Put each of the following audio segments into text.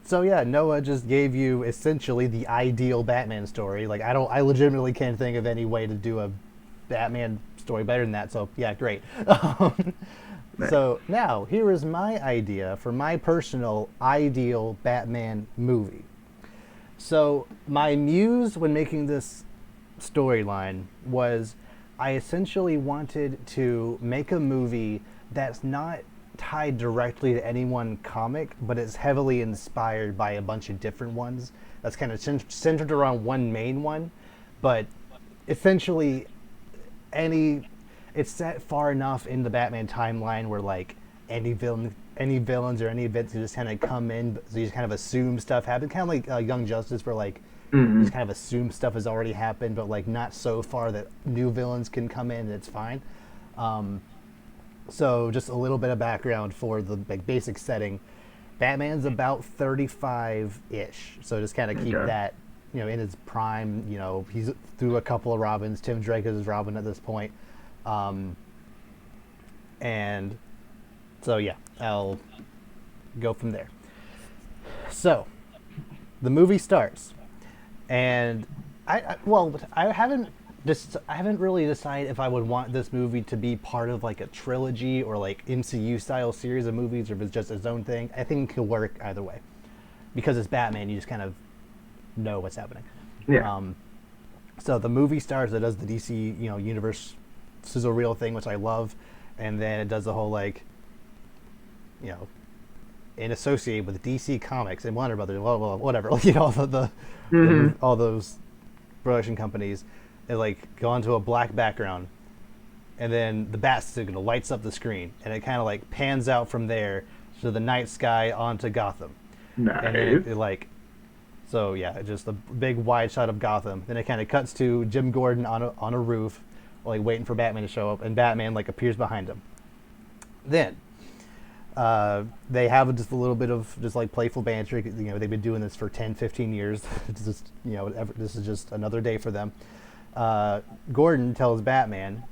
So yeah, Noah just gave you essentially the ideal Batman story. Like I legitimately can't think of any way to do a Batman story better than that. So yeah, great. Nice. So now here is my idea for my personal ideal Batman movie. So my muse when making this storyline was I essentially wanted to make a movie that's not tied directly to any one comic, but it's heavily inspired by a bunch of different ones. That's kind of centered around one main one, but essentially any it's set far enough in the Batman timeline where like any villains or any events just kind of come in, so you just kind of assume stuff happened, kind of like Young Justice, where like you just Hmm. kind of assume stuff has already happened, but like not so far that new villains can come in and it's fine. So just a little bit of background for the like basic setting. Batman's about 35-ish, so just kind of keep Okay. that in his prime. He's through a couple of Robins. Tim Drake is Robin at this point, and so yeah, I'll go from there. So the movie starts, and I haven't really decided if I would want this movie to be part of like a trilogy or like MCU style series of movies, or if it's just its own thing. I think it could work either way because it's Batman. You just kind of know what's happening. Yeah. Um, so the movie starts. It does the DC universe sizzle reel thing, which I love, and then it does the whole like you know and associated with DC Comics and Warner Brothers, well, whatever, Hmm. all those production companies, they like go onto a black background, and then the bat signal lights up the screen, and it kind of like pans out from there to the night sky onto Gotham, and then Nice. it like so yeah, just a big wide shot of Gotham. Then it kind of cuts to Jim Gordon on a roof, like waiting for Batman to show up, and Batman like appears behind him. Then they have just a little bit of just like playful banter. They've been doing this for 10, 15 years. It's just, this is just another day for them. Gordon tells Batman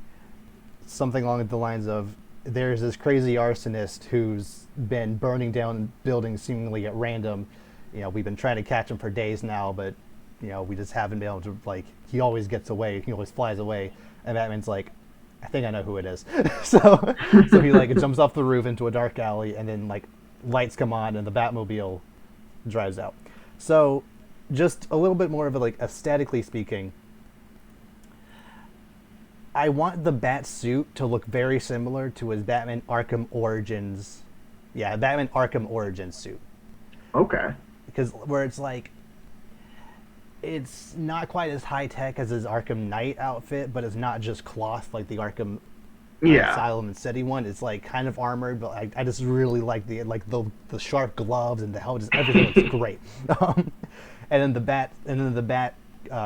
something along the lines of, there's this crazy arsonist who's been burning down buildings seemingly at random. We've been trying to catch him for days now, but, we just haven't been able to, like, he always gets away. He always flies away. And Batman's like, I think I know who it is. So he like jumps off the roof into a dark alley, and then like lights come on, and the Batmobile drives out. So just a little bit more of a like aesthetically speaking, I want the bat suit to look very similar to his Batman Arkham Origins. Yeah, Batman Arkham Origins suit. Okay. Because where it's like it's not quite as high tech as his Arkham Knight outfit, but it's not just cloth like the Arkham Yeah. Asylum and City one. It's like kind of armored, but I just really like the sharp gloves and the helmet. Just everything looks great. Um, and then the bat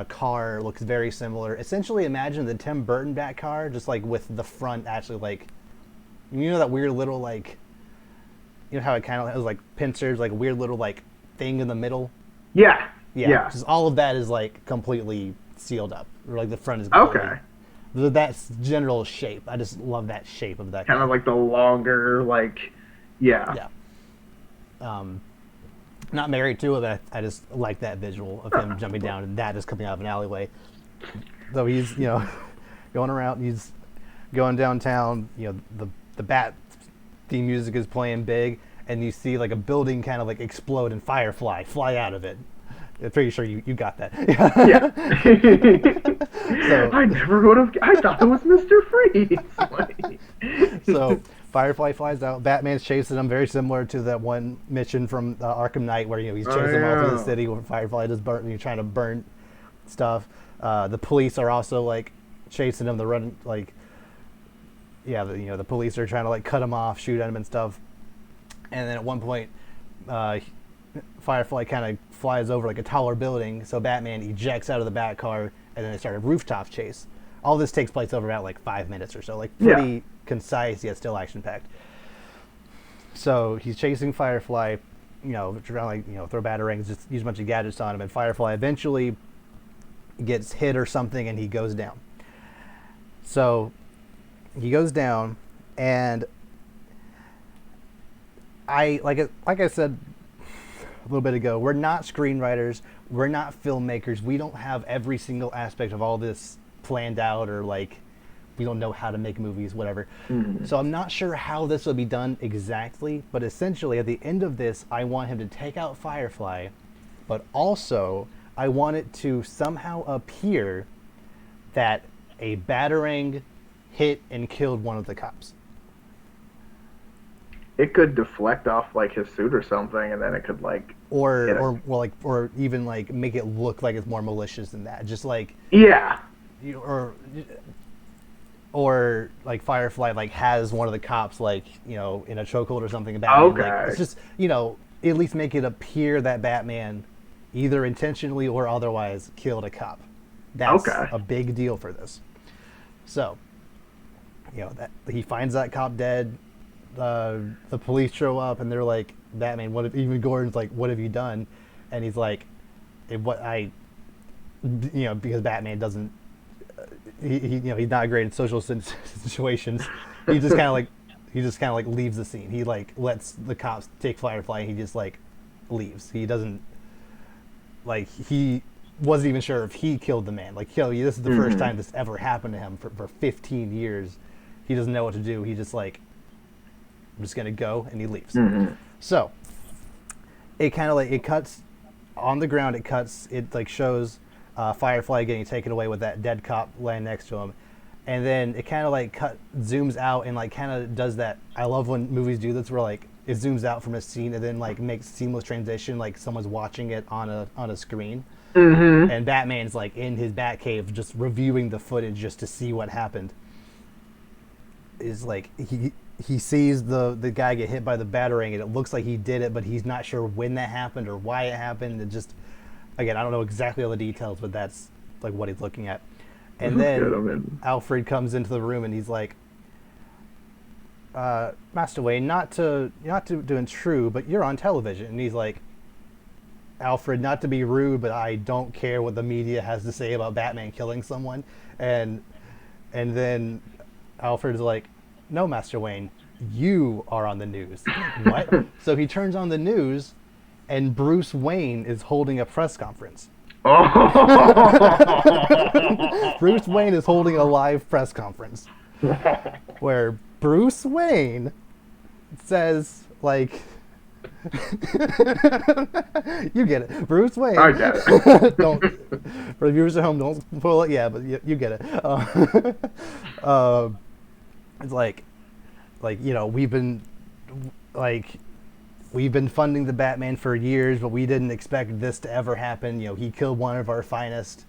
car looks very similar. Essentially, imagine the Tim Burton Bat car, just like with the front actually like that weird little like how it kind of has like pincers, like a weird little like thing in the middle. Yeah. Yeah, Yeah. just all of that is like completely sealed up, or like the front is completely. Okay. That's general shape. I just love that shape of that Kind of car. like the longer, like, yeah. Yeah. Um, Not married to it, but I just like that visual of him jumping Well, down and that just coming out of an alleyway. So he's going around. He's going downtown. The bat theme music is playing big, and you see like a building kind of like explode and Firefly fly out of it. I'm pretty sure you got that. yeah. so I never would have. I thought it was Mr. Freeze. Like, So Firefly flies out. Batman's chasing him, very similar to that one mission from Arkham Knight, where he's oh chasing him all through the yeah. city. Where Firefly just trying to burn stuff. The police are also like chasing him. The run like yeah, the police are trying to like cut him off, shoot at him and stuff. And then at one point, uh, Firefly kind of flies over like a taller building, so Batman ejects out of the Bat car, and then they start a rooftop chase. All this takes place over about like 5 minutes or so, like Yeah. pretty concise yet still action packed. So he's chasing Firefly, trying to like throw batarangs, just use a bunch of gadgets on him, and Firefly eventually gets hit or something, and he goes down. So he goes down, and like I said a little bit ago, we're not screenwriters, we're not filmmakers, we don't have every single aspect of all this planned out, or like we don't know how to make movies, whatever. So I'm not sure how this will be done exactly, but essentially at the end of this, I want him to take out Firefly, but also I want it to somehow appear that a batarang hit and killed one of the cops. It could deflect off like his suit or something, and then it could like or even like make it look like it's more malicious than that. Just like or like Firefly like has one of the cops like in a chokehold or something. Batman, like, it's just at least make it appear that Batman either intentionally or otherwise killed a cop. That's a big deal for this. So that he finds that cop dead. The police show up and they're like, Batman, even Gordon's like, what have you done? And he's like, because Batman doesn't, he's not great in social situations. He just kind of like leaves the scene. He like lets the cops take Firefly and he just like leaves. He doesn't, like, he wasn't even sure if he killed the man. Like, this is the first time this ever happened to him for 15 years. He doesn't know what to do. He just like, I'm just gonna go, and he leaves. So it kind of like it cuts on the ground. It like shows Firefly getting taken away with that dead cop laying next to him, and then it kind of like zooms out and like kind of does that. I love when movies do this, where like it zooms out from a scene and then like makes seamless transition, like someone's watching it on a screen. And Batman's like in his Batcave just reviewing the footage just to see what happened. Is like he sees the guy get hit by the batarang and it looks like he did it, but he's not sure when that happened or why it happened. And just, again, I don't know exactly all the details, but that's like what he's looking at. And then Alfred comes into the room and he's like, Master Wayne, not to intrude, but you're on television. And he's like, Alfred, not to be rude, but I don't care what the media has to say about Batman killing someone. And then Alfred's like, no, Master Wayne, you are on the news. What? So he turns on the news, and Bruce Wayne is holding a press conference. Bruce Wayne is holding a live press conference where Bruce Wayne says, like, you get it. Bruce Wayne. I get it. Don't, for the viewers at home, don't spoil it. Yeah, but you get it. It's like we've been funding the Batman for years, but we didn't expect this to ever happen. He killed one of our finest.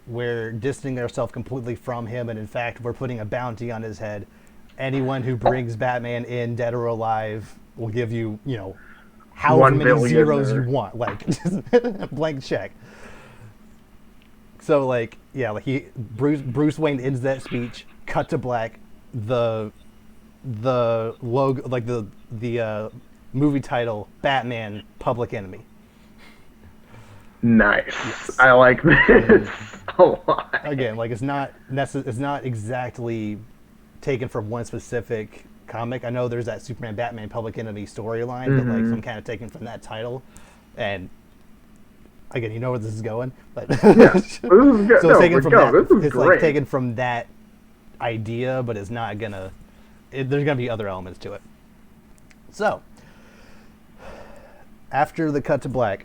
We're distancing ourselves completely from him, and in fact, we're putting a bounty on his head. Anyone who brings Batman in, dead or alive, will give you, however many zeros you want, like just blank check. So Bruce Wayne ends that speech. Cut to black. The logo, like the movie title, Batman: Public Enemy. Nice. Yes. I like this a lot. Again, like it's not exactly taken from one specific comic. I know there's that Superman Batman Public Enemy storyline, but like some kind of taken from that title. And again, you know where this is going, but yeah. So it's taken from that. This is it's great. Like taken from that idea, but it's not gonna. There's gonna be other elements to it. So after the cut to black,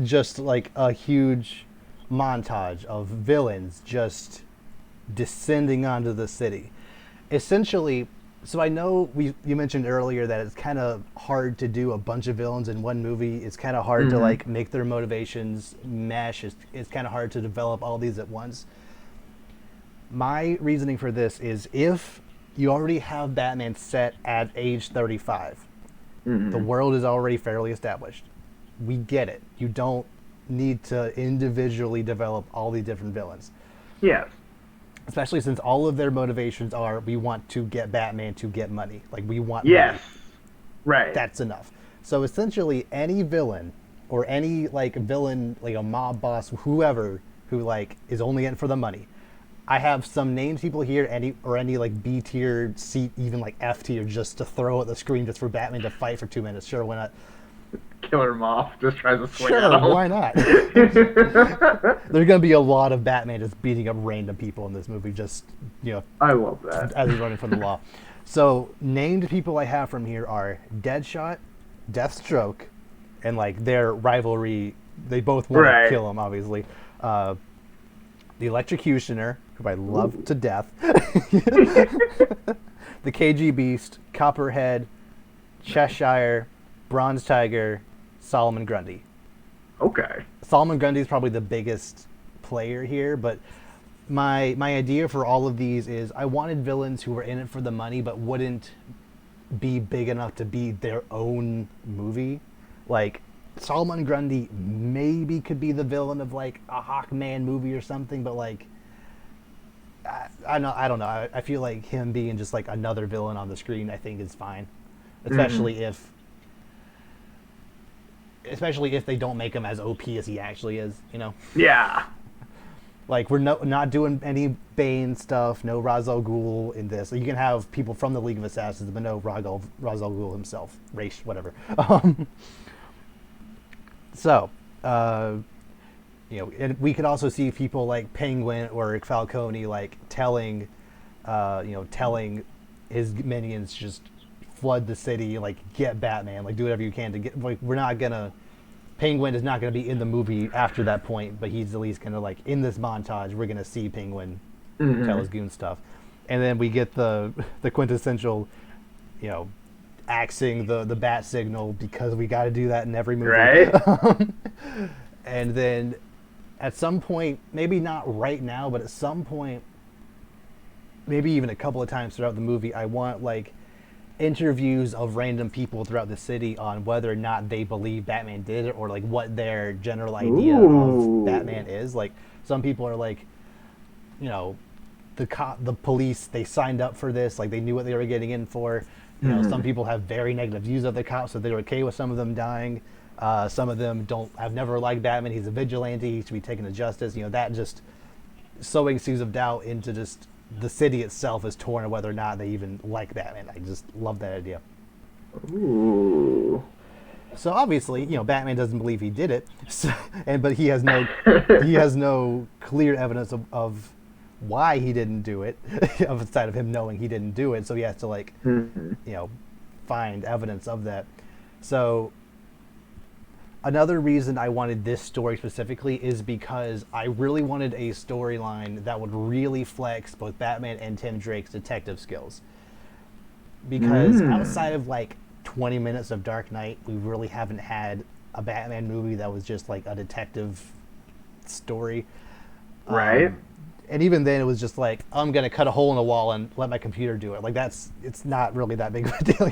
just like a huge montage of villains just descending onto the city. Essentially, so I know you mentioned earlier that it's kind of hard to do a bunch of villains in one movie. It's kind of hard to like make their motivations mesh. It's kind of hard to develop all these at once. My reasoning for this is if you already have Batman set at age 35, the world is already fairly established. We get it. You don't need to individually develop all these different villains. Yes. Especially since all of their motivations are, we want to get Batman to get money. Like, we want yes. money. Right. That's enough. So essentially, any villain, or any like villain, like a mob boss, whoever, who like is only in it for the money. I have some names people here, any like B tier, C, even like F tier, just to throw at the screen just for Batman to fight for 2 minutes. Sure, why not? Killer Moth just tries to swing at Sure, him. why not? There's gonna be a lot of Batman just beating up random people in this movie, just I love that. as he's running from the law. So named people I have from here are Deadshot, Deathstroke, and like their rivalry. They both want to kill him, obviously. The Electrocutioner, who I love to death. The KG Beast, Copperhead, Cheshire, Bronze Tiger, Solomon Grundy. Okay. Solomon Grundy is probably the biggest player here, but my idea for all of these is I wanted villains who were in it for the money but wouldn't be big enough to be their own movie. Like Solomon Grundy maybe could be the villain of like a Hawkman movie or something, but like I don't know. I feel like him being just like another villain on the screen, I think is fine, especially if they don't make him as OP as he actually is. Yeah. Like we're not doing any Bane stuff, no Ra's al Ghul in this. You can have people from the League of Assassins, but no Ra's al Ghul himself, Raish, whatever. And we could also see people like Penguin or Falcone like telling his minions just flood the city, like get Batman, like do whatever you can to get. Like Penguin is not gonna be in the movie after that point, but he's at least gonna like in this montage we're gonna see Penguin tell his goon stuff, and then we get the quintessential, axing the bat signal because we got to do that in every movie, right? And then at some point, maybe not right now, but at some point, maybe even a couple of times throughout the movie, I want like interviews of random people throughout the city on whether or not they believe Batman did it or like what their general idea of Batman is. Like some people are like, the police, they signed up for this, like they knew what they were getting in for. Some people have very negative views of the cops, so they're okay with some of them dying. Some of them have never liked Batman. He's a vigilante. He should be taken to justice. That just sowing seeds of doubt into just the city itself is torn on whether or not they even like Batman. I just love that idea. Ooh. So obviously, Batman doesn't believe he did it, but he has no clear evidence of why he didn't do it, outside of him knowing he didn't do it. So he has to find evidence of that. So another reason I wanted this story specifically is because I really wanted a storyline that would really flex both Batman and Tim Drake's detective skills. Because outside of like 20 minutes of Dark Knight, we really haven't had a Batman movie that was just like a detective story. Right. And even then it was just like, I'm going to cut a hole in the wall and let my computer do it. Like it's not really that big of a deal,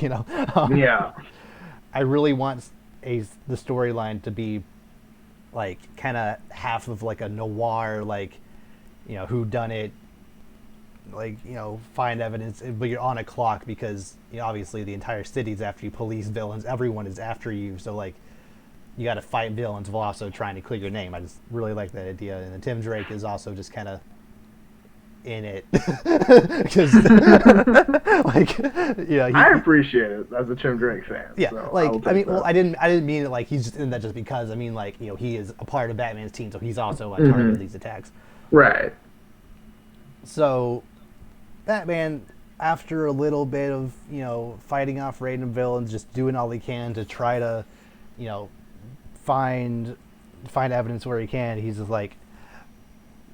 Yeah. I really want the storyline to be like kind of half of like a noir, like, who done it, like, find evidence, but you're on a clock because obviously the entire city's after you, police, villains, everyone is after you. So like you got to fight villains while also trying to clear your name. I just really like that idea. And then Tim Drake is also just kind of in it because I appreciate it as a Tim Drake fan. Yeah, so I didn't mean it like he's just in that just because. I mean, like, he is a part of Batman's team, so he's also a target of these attacks. Right. So Batman, after a little bit of fighting off random villains, just doing all he can to try to find evidence where he can, he's just like,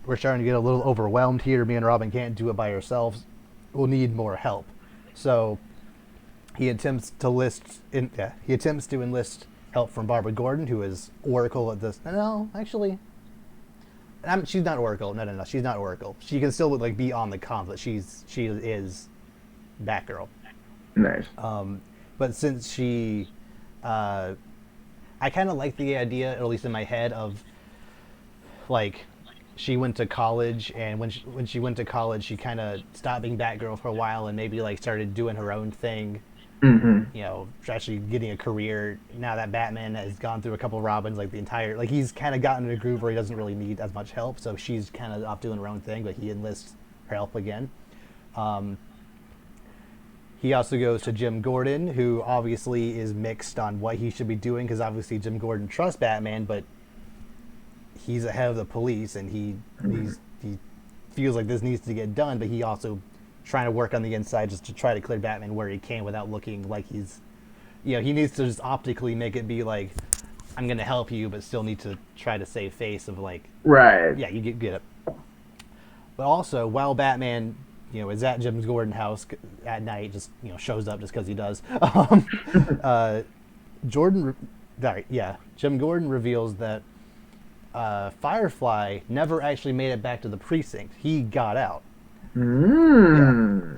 we're starting to get a little overwhelmed here. Me and Robin can't do it by ourselves. We'll need more help. So he attempts to enlist help from Barbara Gordon, who is Oracle at this. No, actually, she's not Oracle. No, she's not Oracle. She can still like be on the comms, but she is Batgirl. Nice. But since she, I kind of like the idea, at least in my head, of like, she went to college, and when she went to college, she kind of stopped being Batgirl for a while and maybe like started doing her own thing. Actually getting a career now that Batman has gone through a couple of Robins, like he's kind of gotten in a groove where he doesn't really need as much help. So she's kind of off doing her own thing, but he enlists her help again. He also goes to Jim Gordon, who obviously is mixed on what he should be doing, because obviously Jim Gordon trusts Batman, but he's the head of the police, and he feels like this needs to get done, but he also trying to work on the inside just to try to clear Batman where he can without looking like he's, he needs to just optically make it be like, I'm going to help you, but still need to try to save face of like, Right. yeah, you get it. But also, while Batman, is at Jim Gordon's house at night, just, shows up just because he does, Jim Gordon reveals that Firefly never actually made it back to the precinct. He got out. Yeah.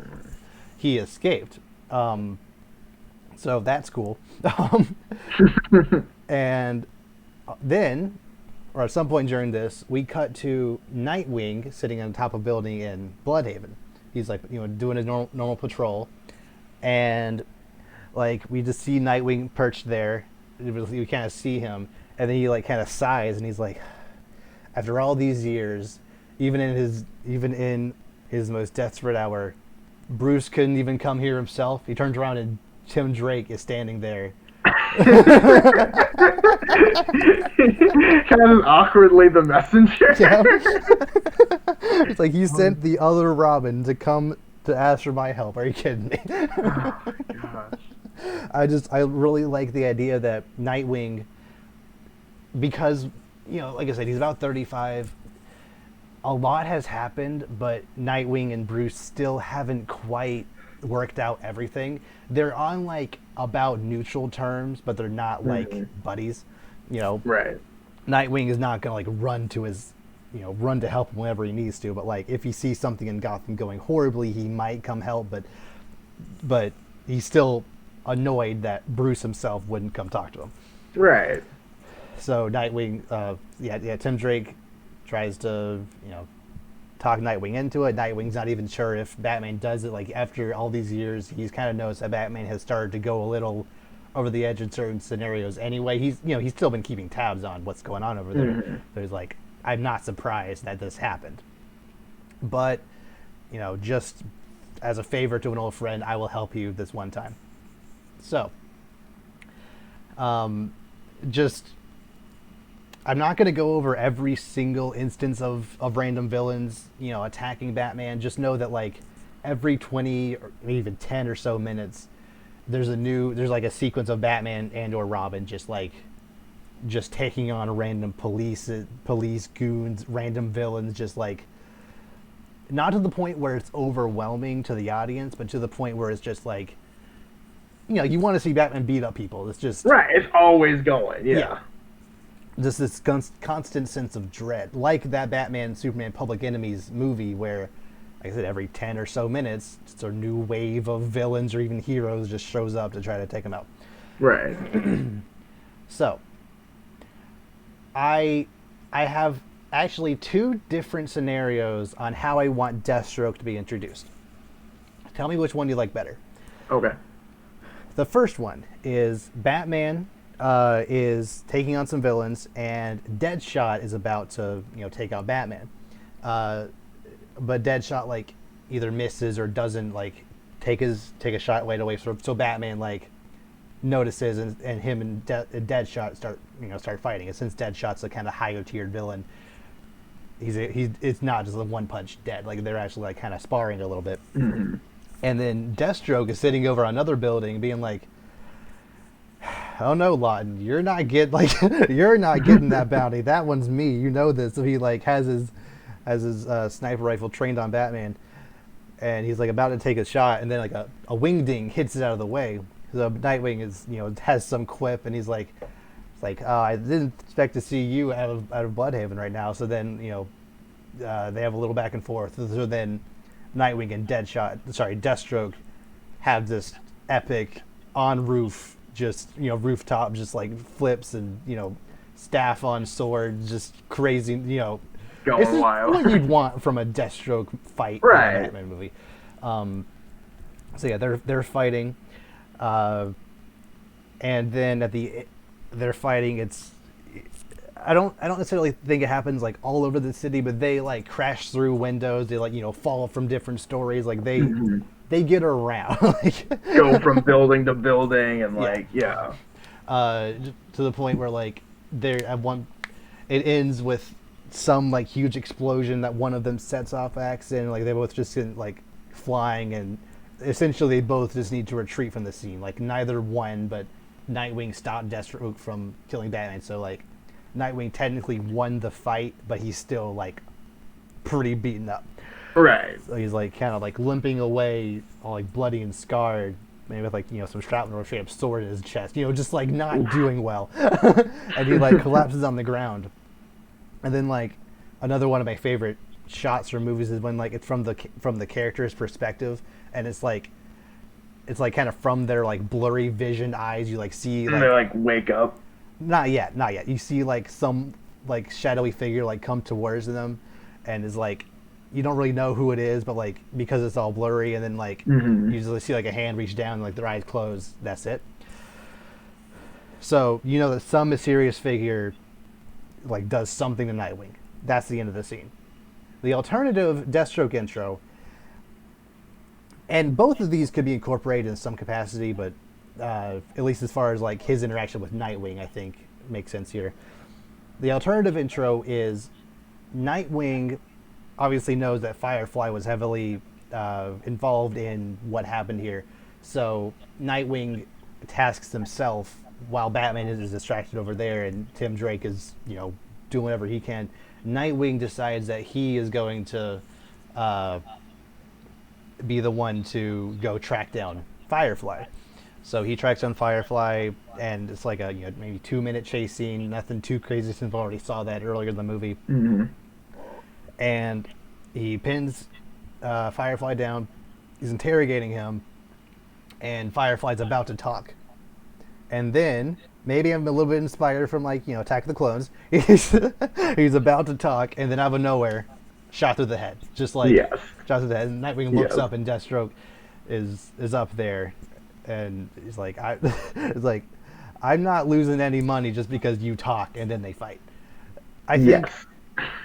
He escaped. So that's cool. And then, or at some point during this, we cut to Nightwing sitting on top of a building in Bloodhaven. He's like, doing his normal patrol. And like, we just see Nightwing perched there. You kind of see him. And then he like kind of sighs and he's like, after all these years, even in his most desperate hour, Bruce couldn't even come here himself. He turns around and Tim Drake is standing there. Kind of awkwardly the messenger. Yeah. It's like he sent the other Robin to come to ask for my help. Are you kidding me? Oh my gosh. I really like the idea that Nightwing, because, like I said, he's about 35. A lot has happened, but Nightwing and Bruce still haven't quite worked out everything. They're on like about neutral terms, but they're not like buddies. Right. Nightwing is not gonna like run to help him whenever he needs to. But like if he sees something in Gotham going horribly, he might come help. But he's still annoyed that Bruce himself wouldn't come talk to him. Right. So Nightwing, Tim Drake tries to, talk Nightwing into it. Nightwing's not even sure if Batman does it. Like after all these years, he's kind of noticed that Batman has started to go a little over the edge in certain scenarios. Anyway, he's still been keeping tabs on what's going on over there. Mm-hmm. So he's like, I'm not surprised that this happened, but just as a favor to an old friend, I will help you this one time. So, I'm not going to go over every single instance of random villains, attacking Batman. Just know that like every 20 or even 10 or so minutes, there's like a sequence of Batman and or Robin just taking on random police goons, random villains, just like not to the point where it's overwhelming to the audience, but to the point where it's just like, you want to see Batman beat up people. It's just right. It's always going. Yeah. Just this constant sense of dread, like that Batman Superman Public Enemies movie, where, like I said, every 10 or so minutes, just a new wave of villains or even heroes just shows up to try to take him out. Right. So, I have actually two different scenarios on how I want Deathstroke to be introduced. Tell me which one you like better. Okay. The first one is Batman is taking on some villains, and Deadshot is about to, take out Batman. But Deadshot like either misses or doesn't like take a shot right away. So Batman like notices, and him and Deadshot start fighting. And since Deadshot's a kind of higher tiered villain, it's not just a one punch dead. Like they're actually like kind of sparring a little bit. Mm-hmm. And then Deathstroke is sitting over another building, being like, "Oh no, Lawton, you're not getting that bounty. That one's me. You know this." So he like has his sniper rifle trained on Batman, and he's like about to take a shot, and then like a wingding hits it out of the way. So Nightwing is has some quip, and he's like, "It's like, oh, I didn't expect to see you out of Bloodhaven right now." So then they have a little back and forth. So then Nightwing and Deathstroke have this epic on roof, just rooftop, just like flips and staff on sword, just crazy. Going wild. What you'd want from a Deathstroke fight right. in a Batman movie. So yeah, they're fighting, and then they're fighting. It's I don't necessarily think it happens like all over the city, but they like crash through windows. They like fall from different stories. Like they they get around. Like, Go from building to building and yeah. like yeah. To the point where like they're at one, it ends with some like huge explosion that one of them sets off accident. Like they both just like flying, and essentially they both just need to retreat from the scene. Like neither one, but Nightwing stopped Deathstroke from killing Batman. So like Nightwing technically won the fight, but he's still like pretty beaten up. Right. So he's like kind of like limping away, all like bloody and scarred, maybe with like some shrapnel or straight up sword in his chest. Just like not doing well, and he like collapses on the ground. And then like another one of my favorite shots from movies is when like it's from the character's perspective, and it's like kind of from their like blurry vision eyes. You like see And like they like wake up. not yet. You see like some like shadowy figure like come towards them, and is like you don't really know who it is, but like because it's all blurry, and then like you usually see like a hand reach down, and, like their eyes close. That's it. So that some mysterious figure like does something to Nightwing. That's the end of the scene. The alternative Deathstroke intro, and both of these could be incorporated in some capacity, but at least as far as like his interaction with Nightwing, I think makes sense here. The alternative intro is Nightwing obviously knows that Firefly was heavily involved in what happened here, so Nightwing tasks himself while Batman is distracted over there, and Tim Drake is doing whatever he can. Nightwing decides that he is going to be the one to go track down Firefly. So he tracks down Firefly, and it's like a maybe 2-minute chase scene. Nothing too crazy since we already saw that earlier in the movie. And he pins Firefly down. He's interrogating him, and Firefly's about to talk. And then maybe I'm a little bit inspired from like Attack of the Clones. He's about to talk, and then out of nowhere, shot through the head, just like shot through the head. And Nightwing looks up, and Deathstroke is up there, and he's like, it's like, I'm not losing any money just because you talk, and then they fight. I think.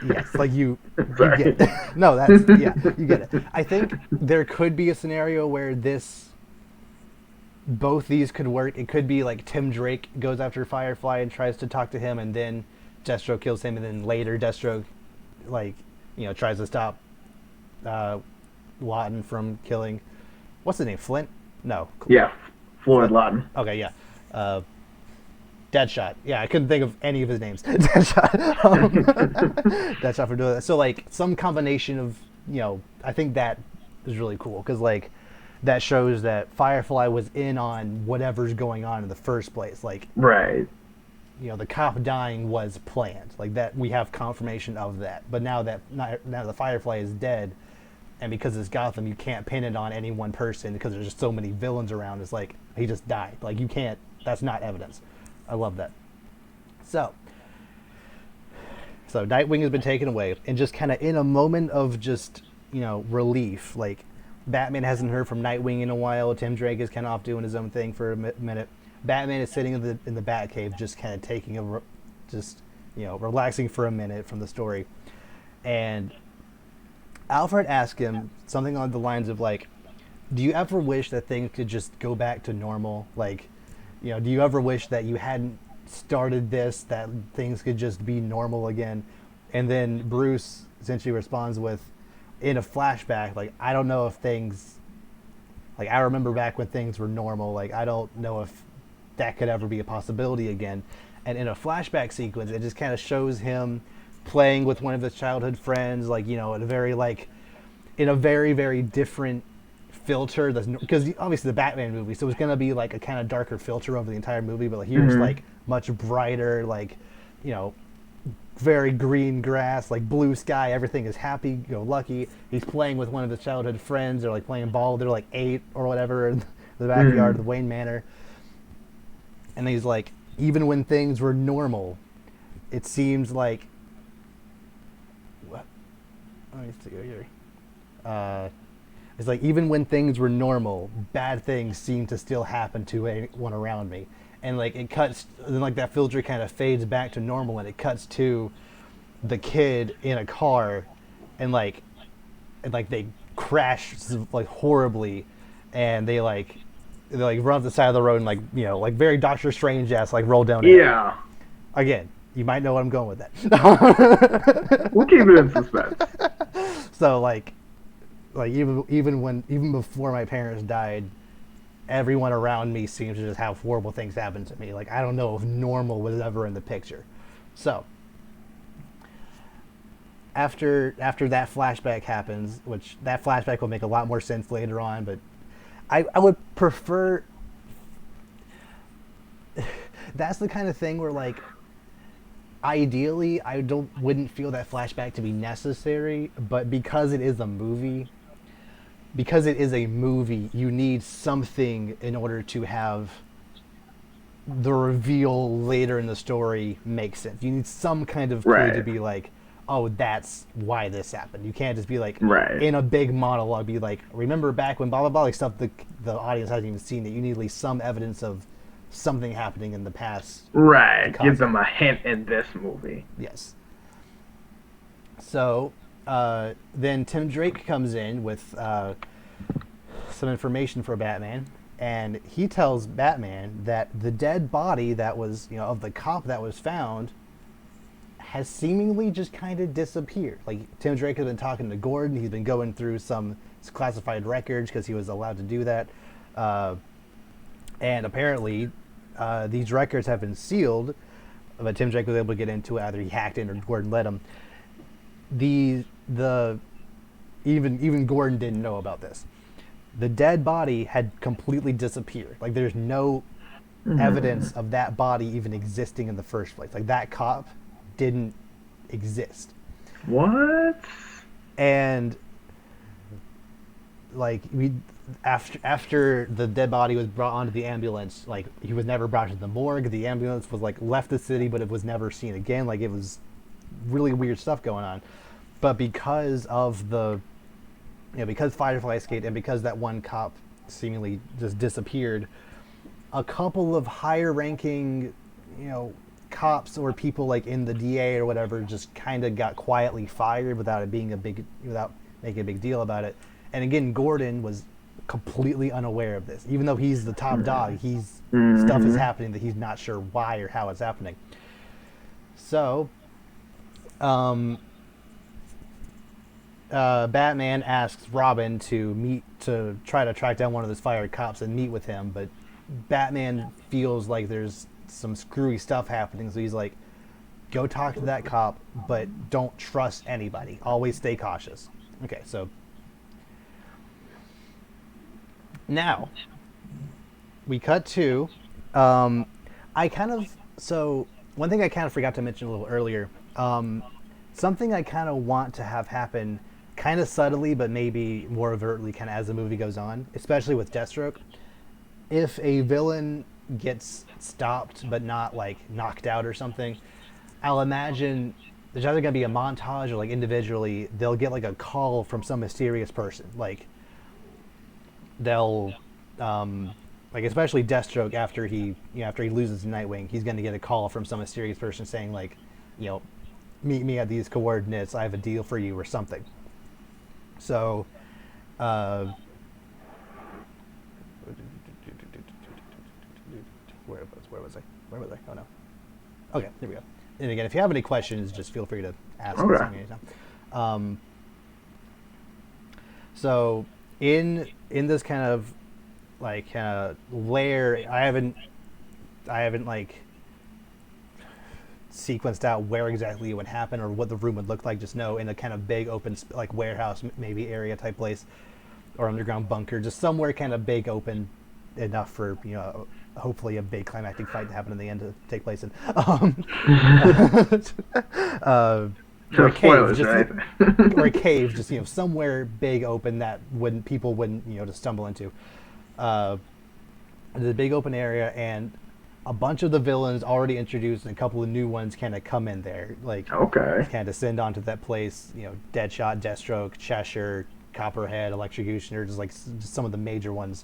Yes, like you get it. No, that's you get it. I think there could be a scenario where both these could work. It could be like Tim Drake goes after Firefly and tries to talk to him, and then Deathstroke kills him, and then later Deathstroke tries to stop Lawton from killing, what's his name, Flint? No. Yeah, Floyd Lawton. Okay, yeah. Deadshot. Yeah, I couldn't think of any of his names. Deadshot. Deadshot for doing that. So like some combination of I think that is really cool, because like that shows that Firefly was in on whatever's going on in the first place. Like right. The cop dying was planned. Like that, we have confirmation of that. But now that the Firefly is dead, and because it's Gotham, you can't pin it on any one person because there's just so many villains around. It's like he just died. Like you can't. That's not evidence. I love that. So Nightwing has been taken away, and just kind of in a moment of just relief. Like Batman hasn't heard from Nightwing in a while. Tim Drake is kind of off doing his own thing for a minute. Batman is sitting in the Batcave, just kind of taking relaxing for a minute from the story. And Alfred asked him something on the lines of like, do you ever wish that things could just go back to normal? Like, do you ever wish that you hadn't started this, that things could just be normal again? And then Bruce essentially responds with, in a flashback, like, I don't know if things, like, I remember back when things were normal. Like, I don't know if that could ever be a possibility again. And in a flashback sequence, it just kind of shows him playing with one of his childhood friends, like, in a very, very, very different filter. Because obviously the Batman movie, so it's going to be like a kind of darker filter over the entire movie, but like, here's like much brighter, like, very green grass, like blue sky, everything is happy, lucky. He's playing with one of his childhood friends. They're like playing ball. They're like 8 or whatever in the backyard of the Wayne Manor. And he's like, even when things were normal, it seems like, what? Let me see here. It's like, even when things were normal, bad things seem to still happen to anyone around me. And like it cuts, then like that filter kind of fades back to normal, and it cuts to the kid in a car, and like they crash like horribly, and they like run up the side of the road and like like very Doctor Strange ass like roll down a hill. Yeah. Again, you might know what I'm going with that. We'll keep it in suspense. So like even before my parents died, everyone around me seems to just have horrible things happen to me. Like I don't know if normal was ever in the picture. So after that flashback happens, which that flashback will make a lot more sense later on, but I would prefer. That's the kind of thing where like ideally I wouldn't feel that flashback to be necessary, but because it is a movie, you need something in order to have the reveal later in the story make sense. You need some kind of clue to be like, oh, that's why this happened. You can't just be like, in a big monologue, be like, remember back when blah, blah, blah, like stuff the audience hasn't even seen it. You need at least some evidence of something happening in the past. Right. Give them a hint in this movie. Yes. So then Tim Drake comes in with some information for Batman, and he tells Batman that the dead body that was, of the cop that was found has seemingly just kind of disappeared. Like, Tim Drake has been talking to Gordon. He's been going through some classified records because he was allowed to do that. And apparently, these records have been sealed, but Tim Drake was able to get into it. Either he hacked in or Gordon let him. Even Gordon didn't know about this. The dead body had completely disappeared. Like, there's no evidence of that body even existing in the first place. Like, that cop didn't exist. What? And like after the dead body was brought onto the ambulance, like he was never brought to the morgue. The ambulance was like left the city, but it was never seen again. Like it was really weird stuff going on. But because of because Firefly escaped and because that one cop seemingly just disappeared, a couple of higher ranking, cops or people like in the DA or whatever just kind of got quietly fired without making a big deal about it. And again, Gordon was completely unaware of this, even though he's the top dog. Stuff is happening that he's not sure why or how it's happening. So, Batman asks Robin to try to track down one of those fired cops and meet with him, but Batman feels like there's some screwy stuff happening, so he's like, go talk to that cop, but don't trust anybody. Always stay cautious. Okay, so now we cut to one thing I kind of forgot to mention a little earlier, something I kind of want to have happen kind of subtly but maybe more overtly kind of as the movie goes on, especially with Deathstroke. If a villain gets stopped but not like knocked out or something, I'll imagine there's either going to be a montage or like individually they'll get like a call from some mysterious person. Like they'll like especially Deathstroke after he loses Nightwing, he's going to get a call from some mysterious person saying like, meet me at these coordinates, I have a deal for you or something. So where was I? Oh no. Okay, here we go. And again, if you have any questions, just feel free to ask us anytime. So in this kind of layer, I haven't like sequenced out where exactly it would happen or what the room would look like. Just know in a kind of big open like warehouse maybe area type place or underground bunker, just somewhere kind of big open enough for hopefully a big climactic fight to happen in the end to take place in. Or a cave, or a cave, just somewhere big open that people wouldn't just stumble into. The big open area, and a bunch of the villains already introduced, and a couple of new ones kind of come in there, like kind of descend onto that place. Deadshot, Deathstroke, Cheshire, Copperhead, Electrocutioner, just some of the major ones.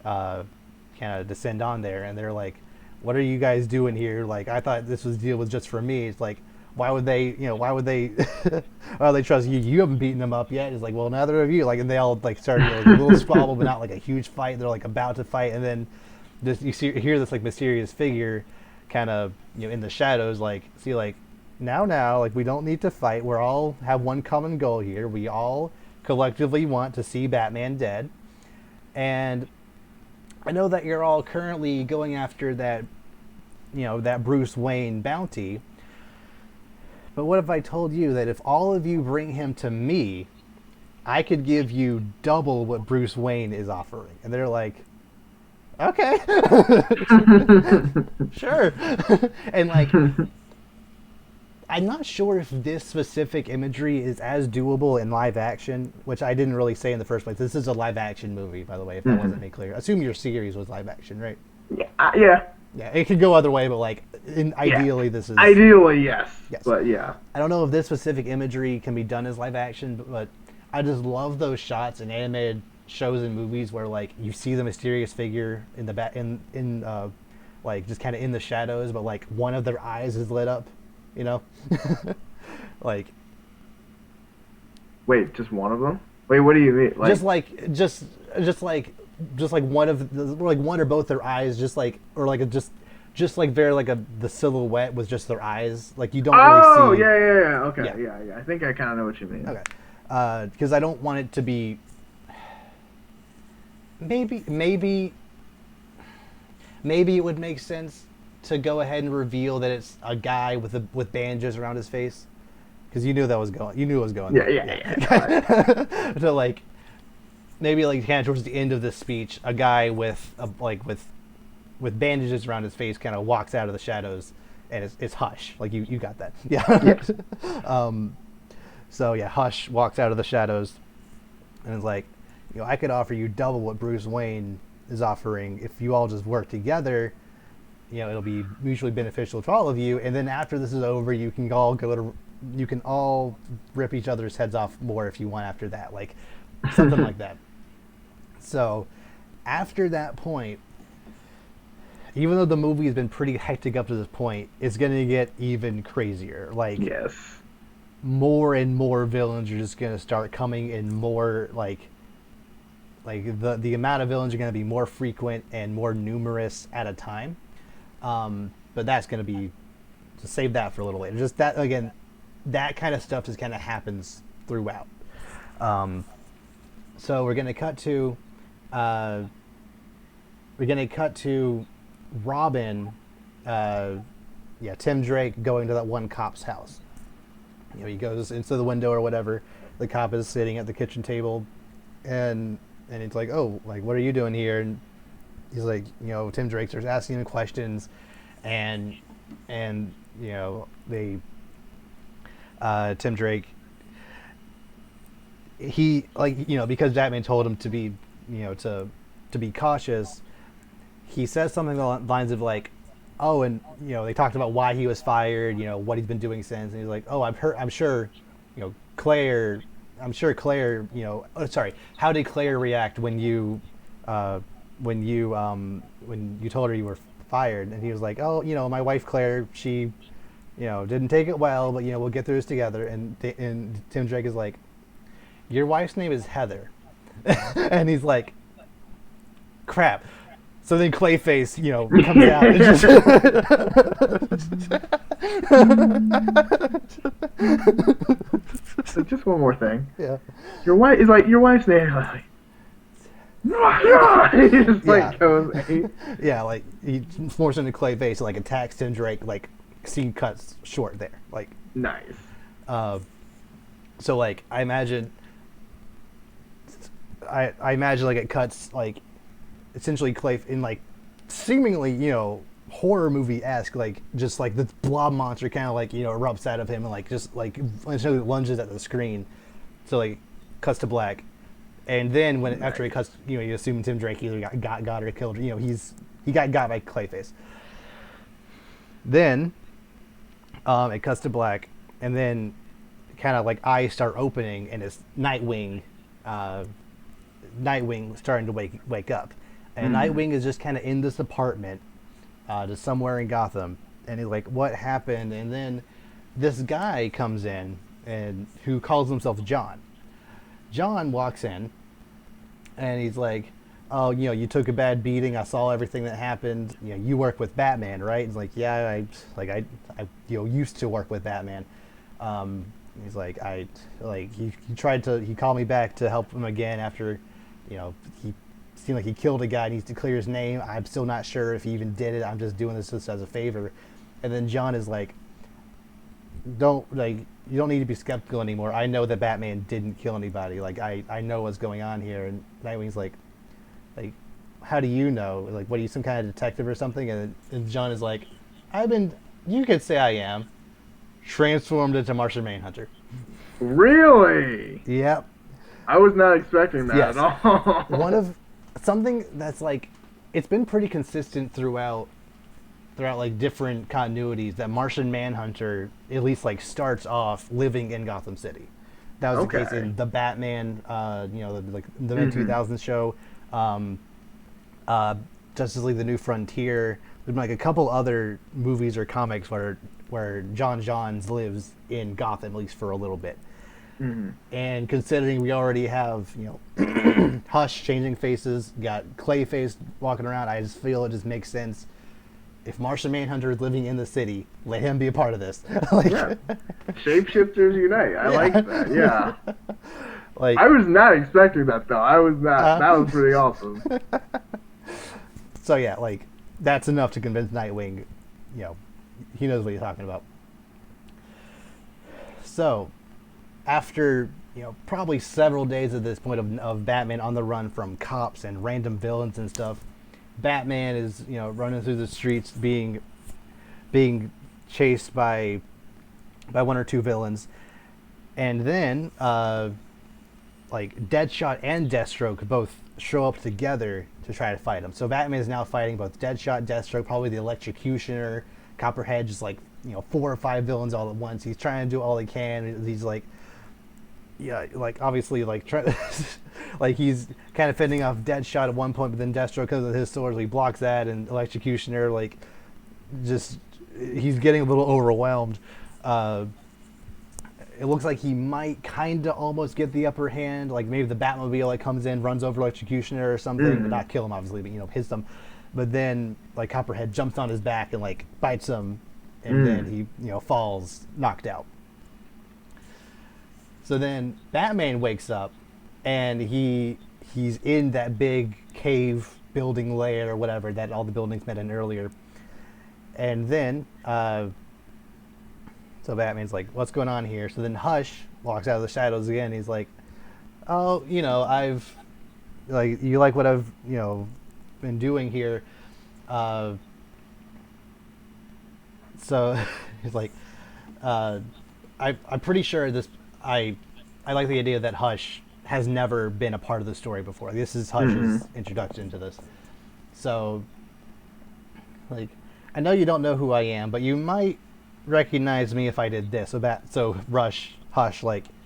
Kind of descend on there, and they're like, what are you guys doing here? Like, I thought this deal was just for me. It's like, why would they, why would they, why would they trust you? You haven't beaten them up yet. It's like, well, neither of you. Like, and they all like start, like a little squabble, but not like a huge fight. They're like about to fight, and then this hear this like mysterious figure, kind of in the shadows, like see like now, like we don't need to fight. We're all have one common goal here. We all collectively want to see Batman dead, and I know that you're all currently going after that, that Bruce Wayne bounty. But what if I told you that if all of you bring him to me, I could give you double what Bruce Wayne is offering? And they're like, okay, sure. And like, I'm not sure if this specific imagery is as doable in live action, which I didn't really say in the first place. This is a live action movie, by the way, if that wasn't made clear. Assume your series was live action, right? Yeah. Yeah, it could go other way, but like, ideally, this is... Ideally, yes. But yeah. I don't know if this specific imagery can be done as live action, but I just love those shots in animated shows and movies where like you see the mysterious figure in the back, like just kind of in the shadows, but like one of their eyes is lit up, like. Wait, just one of them? Wait, what do you mean? Like, just like one of like one or both their eyes, just like, or like just like very like the silhouette was just their eyes, like you don't really see. Oh yeah. Okay, yeah. I think I kind of know what you mean. Okay, because I don't want it to be. Maybe it would make sense to go ahead and reveal that it's a guy with bandages around his face, because you knew it was going. Yeah. So like, maybe like kind of towards the end of this speech, a guy with bandages around his face kind of walks out of the shadows, and it's Hush. Like you got that, yeah. Yes. So yeah, Hush walks out of the shadows, and is like, I could offer you double what Bruce Wayne is offering if you all just work together. It'll be mutually beneficial to all of you. And then after this is over, you can all rip each other's heads off more if you want after that, like something like that. So after that point, even though the movie has been pretty hectic up to this point, it's going to get even crazier. Like, yes, more and more villains are just going to start coming in more like the amount of villains are going to be more frequent and more numerous at a time. But that's going to be, to save that for a little later. Just that, again, that kind of stuff just kind of happens throughout. So we're going to cut to Robin, Tim Drake going to that one cop's house. He goes into the window or whatever. The cop is sitting at the kitchen table, and it's like, oh, like, what are you doing here? And he's like, Tim Drake starts asking him questions, and they, Tim Drake, he, like, because Batman told him to be, to be cautious, he says something along the lines of like, oh, and they talked about why he was fired, what he's been doing since, and he's like, oh, I'm sure Claire, how did Claire react when you told her you were fired? And he was like, oh, my wife Claire, she didn't take it well, but we'll get through this together. And Tim Drake is like, your wife's name is Heather. And he's like, crap. So then Clayface, comes out and So just one more thing. Yeah. Your wife's name. Like, he just like goes. Yeah, like he forces into Clayface, like attacks Tim Drake. Like scene cuts short there. Like nice. So like I imagine like it cuts like essentially Clay in like seemingly horror movie-esque, like just like the blob monster kind of like erupts out of him and like just like essentially lunges at the screen. So like cuts to black, and then when after it cuts, you assume Tim Drake either got or killed. He got by Clayface. Then it cuts to black, and then kind of like eyes start opening, and it's Nightwing starting to wake up. And Nightwing is just kind of in this apartment, just somewhere in Gotham, and he's like, "What happened?" And then this guy comes in and who calls himself John. John walks in and he's like, "Oh, you took a bad beating. I saw everything that happened. You work with Batman, right?" He's like, "Yeah, I used to work with Batman." He's like, he called me back to help him again after, he seemed like he killed a guy. He needs to clear his name. I'm still not sure if he even did it. I'm just doing this just as a favor. And then John is like, you don't need to be skeptical anymore. I know that Batman didn't kill anybody. Like, I know what's going on here. And Nightwing's like, how do you know? Like, what are you, some kind of detective or something? And John is like, you could say I am, transformed into Martian Manhunter. Really? Yep. I was not expecting that Yes. at all. Something that's like, it's been pretty consistent throughout like different continuities that Martian Manhunter at least like starts off living in Gotham City. That was the case in the Batman, the mid 2000s show, Justice League: The New Frontier. There's been like a couple other movies or comics where John Johns lives in Gotham at least for a little bit. Mm-hmm. And considering we already have Hush changing faces, got Clayface walking around, I just feel it just makes sense. If Martian Manhunter is living in the city, let him be a part of this. Yeah. Shapeshifters unite. I like that. Yeah. Like, I was not expecting that though. I was not. That was pretty awesome. So yeah, like that's enough to convince Nightwing. He knows what he's talking about. So, after probably several days at this point of Batman on the run from cops and random villains and stuff, Batman is running through the streets being chased by one or two villains, and then like Deadshot and Deathstroke both show up together to try to fight him. So Batman is now fighting both Deadshot, Deathstroke, probably the Electrocutioner, Copperhead, just like 4 or 5 villains all at once. He's trying to do all he can. He's like, obviously like he's kind of fending off Deadshot at one point, but then Deathstroke comes with his sword, so he blocks that, and Electrocutioner he's getting a little overwhelmed. It looks like he might kind of almost get the upper hand. Like maybe the Batmobile comes in, runs over Electrocutioner or something, but not kill him obviously, but hits him. But then like Copperhead jumps on his back and like bites him, and then he falls knocked out. So then Batman wakes up, and he's in that big cave building lair or whatever that all the buildings met in earlier. And then so Batman's like, "What's going on here?" So then Hush walks out of the shadows again. He's like, "Oh, I've you like what I've been doing here." So he's like, "I'm pretty sure this. I like the idea that Hush has never been a part of the story before. This is Hush's introduction to this. So, like, I know you don't know who I am, but you might recognize me if I did this." So Hush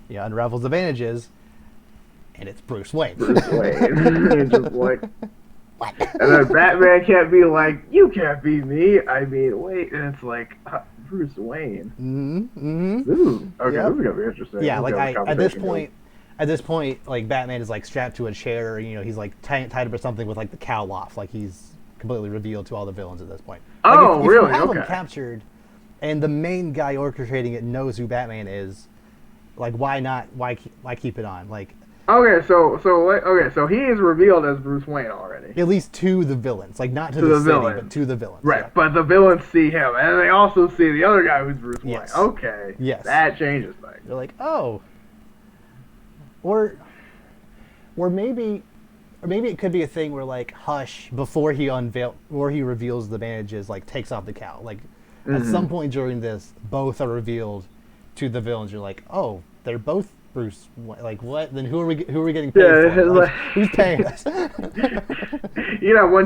unravels the bandages, and it's Bruce Wayne. Bruce Wayne. It's just like, what? And then Batman can't be like, "You can't be me." I mean, wait, and it's like Bruce Wayne. Ooh, okay, Yep. this is gonna be interesting. Yeah, like at this point, like Batman is like strapped to a chair, or, he's like tied up or something with like the cowl off, like he's completely revealed to all the villains at this point. Like, Oh, if really? you have Okay. him captured, and the main guy orchestrating it knows who Batman is, like why not? Why keep it on? Like, Okay, so he is revealed as Bruce Wayne already. at least to the villains, like not to To the the city, villains. but to the villains. Right, yeah. but the villains see him, and they also see the other guy who's Bruce Wayne. Yes. Okay. Yes. That changes things. They're like, oh, or maybe it could be a thing where like Hush, before he reveals the bandages, like takes off the cowl. Like at some point during this, both are revealed to the villains. You're like, oh, they're both Bruce. Like what? Then who are we getting paid for? Like, who's paying us? One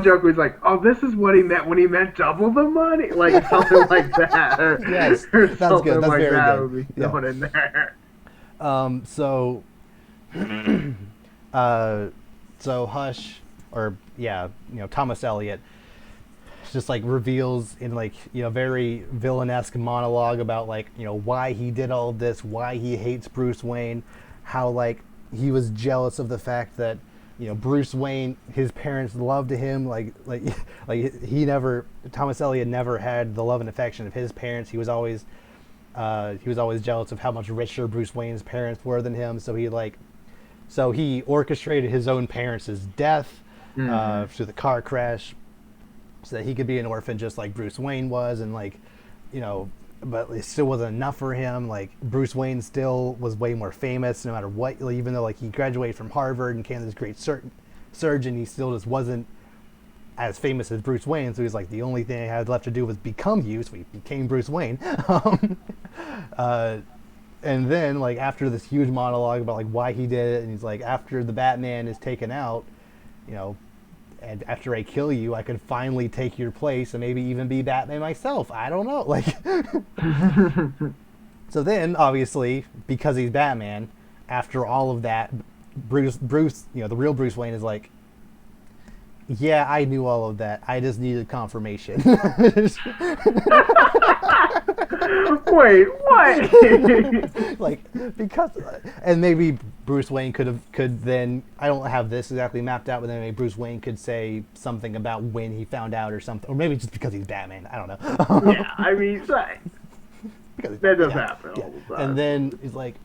joke was like, "Oh, this is what he meant when he meant double the money," like something like that. Yes, or that's something good. That's like very that good. would be Yeah. thrown in there. So Hush, or Thomas Elliot just like reveals in like very villain-esque monologue about like why he did all of this, why he hates Bruce Wayne, how like he was jealous of the fact that Bruce Wayne, his parents loved him like Thomas Elliot never had the love and affection of his parents. He was always jealous of how much richer Bruce Wayne's parents were than him. So he orchestrated his own parents' death through the car crash, so that he could be an orphan just like Bruce Wayne was, and like, but it still wasn't enough for him. Like Bruce Wayne still was way more famous no matter what, even though like he graduated from Harvard and became this great surgeon, he still just wasn't as famous as Bruce Wayne. So he's like, the only thing I had left to do was become you, so he became Bruce Wayne. And then like after this huge monologue about like why he did it, and he's like, after the Batman is taken out, and after I kill you, I can finally take your place and maybe even be Batman myself. I don't know. Like, so then obviously because he's Batman, after all of that, Bruce, the real Bruce Wayne is like, yeah, I knew all of that. I just needed confirmation. Wait, what? Like, because, and maybe Bruce Wayne could then, I don't have this exactly mapped out, but then maybe Bruce Wayne could say something about when he found out or something, or maybe just because he's Batman. I don't know. Yeah, I mean, that does happen all the time. And then he's like,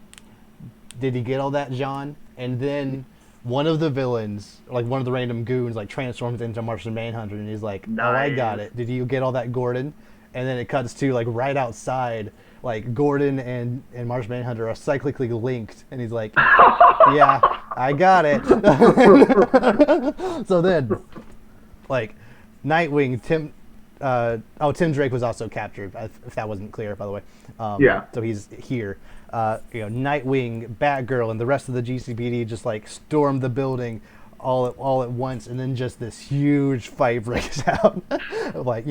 did he get all that, John? And then one of the villains, like one of the random goons, like transforms into Martian Manhunter, and he's like, nice. Oh, I got it. Did you get all that, Gordon? And then it cuts to like right outside, like Gordon and Martian Manhunter are cyclically linked, and he's like, yeah, I got it. So then, like, Nightwing, Tim Drake was also captured, if that wasn't clear, by the way. Yeah. So he's here. Nightwing, Batgirl, and the rest of the GCPD just like storm the building all at once, and then just this huge fight breaks out. Like,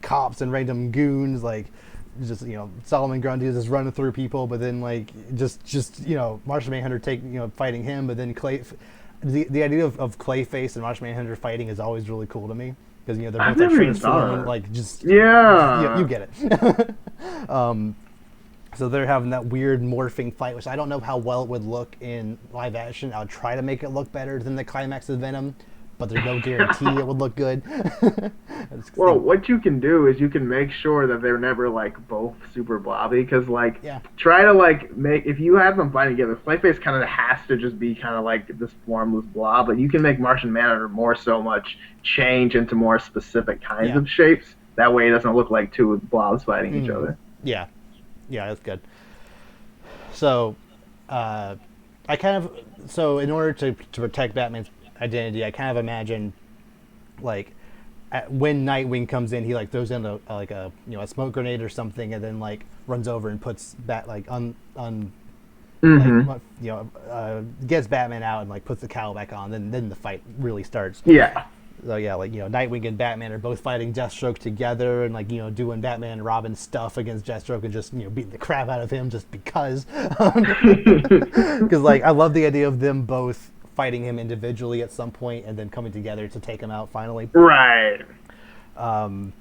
cops and random goons, like just Solomon Grundy is just running through people, but then like just Martian Manhunter fighting him, but then the idea of Clayface and Martian Manhunter fighting is always really cool to me, because they're both like transforming, like just you get it. So they're having that weird morphing fight, which I don't know how well it would look in live action. I would try to make it look better than the climax of Venom, but there's no guarantee it would look good. Well, what you can do is you can make sure that they're never like both super blobby, because like try to like make, if you have them fighting together, Clayface kind of has to just be kind of like this formless blob, but you can make Martian Manhunter more so much change into more specific kinds of shapes. That way it doesn't look like two blobs fighting each other. Yeah, that's good. So, in order to protect Batman's identity, I kind of imagine, like, when Nightwing comes in, he like throws in a smoke grenade or something, and then like runs over and puts gets Batman out and like puts the cowl back on. Then the fight really starts. Yeah. So yeah, like Nightwing and Batman are both fighting Deathstroke together, and like doing Batman and Robin stuff against Deathstroke, and just beating the crap out of him just because. Because like I love the idea of them both fighting him individually at some point and then coming together to take him out finally. Right. And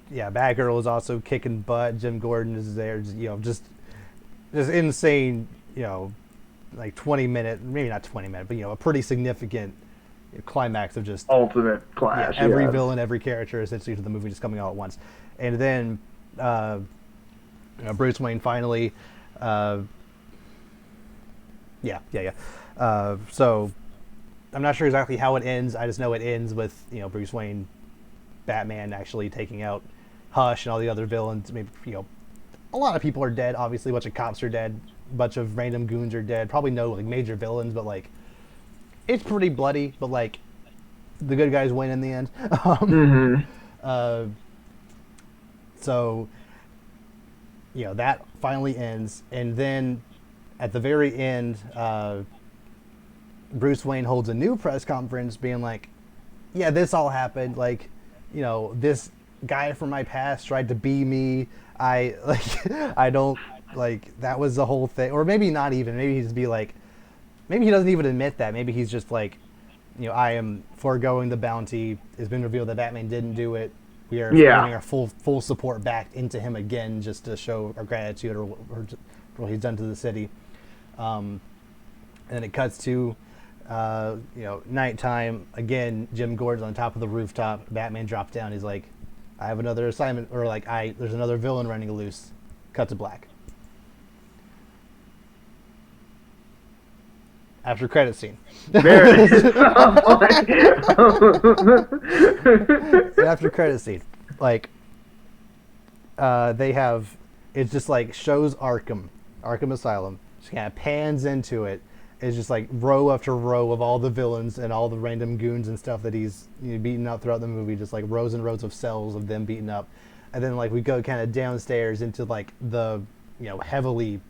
Batgirl is also kicking butt. Jim Gordon is there, just insane, like 20-minute, maybe not 20-minute, but a pretty significant climax of just ultimate clash. Every villain, every character essentially to the movie just coming all at once. And then Bruce Wayne finally so I'm not sure exactly how it ends. I just know it ends with Bruce Wayne, Batman actually taking out Hush and all the other villains. Maybe a lot of people are dead. Obviously, a bunch of cops are dead. A bunch of random goons are dead. Probably no like major villains, but like it's pretty bloody. But like the good guys win in the end. So that finally ends, and then at the very end, Bruce Wayne holds a new press conference being like, yeah, this all happened. Like, this guy from my past tried to be me. I don't, like, that was the whole thing. Or maybe not even. Maybe he'd just be like, maybe he doesn't even admit that. Maybe he's just like, I am foregoing the bounty. It's been revealed that Batman didn't do it. We are Yeah. giving our full support back into him again, just to show our gratitude or what he's done to the city. And then it cuts to, nighttime again. Jim Gordon's on top of the rooftop. Batman drops down. He's like, "I have another assignment," or like, "There's another villain running loose." Cut to black. After credit scene. There it is. After credit scene, like, they have, it just like shows Arkham Asylum. Just kind of pans into it. It's just like row after row of all the villains and all the random goons and stuff that he's beaten up throughout the movie. Just like rows and rows of cells of them beaten up, and then like we go kind of downstairs into like the heavily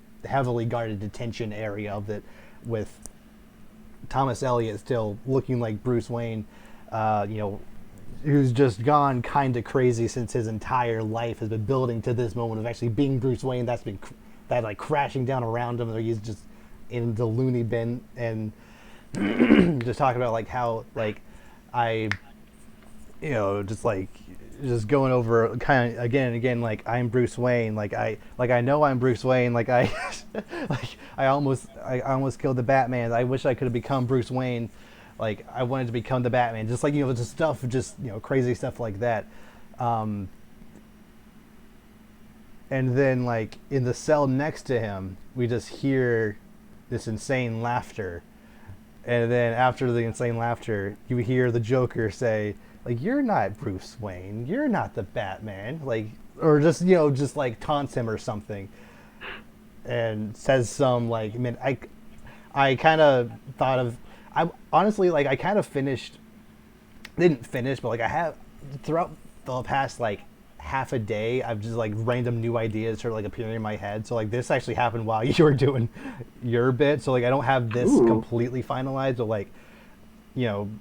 guarded detention area of it, with Thomas Elliott still looking like Bruce Wayne, who's just gone kind of crazy since his entire life has been building to this moment of actually being Bruce Wayne. That's been like crashing down around him. He's just in the loony bin, and just talking about like how like I, just going over kind of again and again, like, I'm Bruce Wayne, like I know I'm Bruce Wayne, like I like I almost killed the Batman. I wish I could have become Bruce Wayne, like I wanted to become the Batman, just like just stuff, just crazy stuff like that. And then like in the cell next to him, we just hear this insane laughter, and then after the insane laughter, you hear the Joker say, like, "You're not Bruce Wayne. You're not the Batman." Like, or just just like taunts him or something, and says some like, I kind of thought of, I honestly like I kind of didn't finish, but like I have throughout the past like half a day, I've just like random new ideas sort of like appearing in my head. So like this actually happened while you were doing your bit. So like I don't have this completely finalized, but like